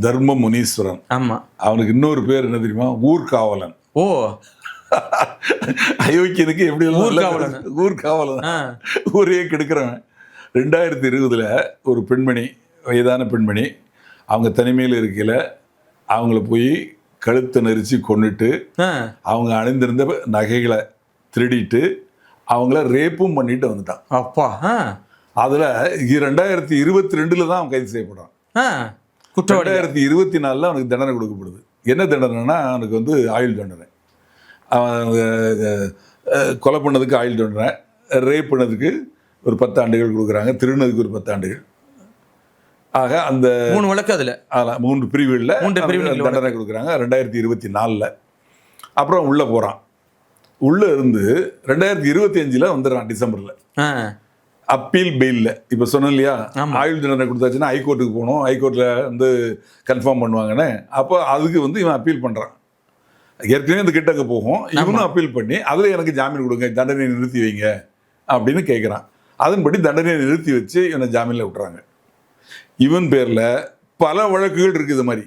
தர்ம முனீஸ்வரன். ஆமா. அவனுக்கு இன்னொரு பேர் என்ன தெரியுமா? ஊர்காவலன். ஓ, அயோக்கியனுக்கு எப்படி ஊர்காவலன். ஊர்காவலன், ஊரையே கெடுக்கிறவன். 2020 ஒரு பெண்மணி, வயதான பெண்மணி, அவங்க தனிமையில் இருக்கையில் அவங்கள போய் கழுத்தை நெரிச்சு கொண்டுட்டு அவங்க அணிந்திருந்த நகைகளை திருடிட்டு அவங்கள ரேப்பும் பண்ணிட்டு வந்துட்டான். அப்பா. அதில் 2022 தான் அவன் கைது செய்யப்படுறான். 2024 அவனுக்கு தண்டனை கொடுக்கப்படுது. என்ன தண்டனைனா, அவனுக்கு வந்து ஆயுள் தண்டனை. அவன் கொலை பண்ணதுக்கு ஆயுள் தண்டனை, ரேப் பண்ணதுக்கு ஒரு 10 ஆண்டுகள் கொடுக்குறாங்க, திருடினதுக்கு ஒரு 10 ஆண்டுகள். ஆக அந்த 3 வழக்கு அதில் 3 பிரிவுகளில் தண்டனை கொடுக்குறாங்க 2024. அப்புறம் உள்ளே போகிறான். உள்ளே இருந்து 2025 வந்துடுறான் டிசம்பரில். அப்பீல் பெயிலில். இப்போ சொன்னேன் இல்லையா, ஆயுள் தண்டனை கொடுத்தாச்சுன்னா ஹைகோர்ட்டுக்கு போகணும், ஹைகோர்ட்டில் வந்து கன்ஃபார்ம் பண்ணுவாங்கன்னு. அப்போ அதுக்கு வந்து இவன் அப்பீல் பண்ணுறான். ஏற்கனவே இந்த கிட்டக்க போகும், இவனும் அப்பீல் பண்ணி அதில் எனக்கு ஜாமீன் கொடுங்க, தண்டனையை நிறுத்தி வைங்க அப்படின்னு கேட்குறான். அதன்படி தண்டனையை நிறுத்தி வச்சு இவனை ஜாமீனில் விட்டுறாங்க. இவன் பேரில் பல வழக்குகள் இருக்குது இது மாதிரி.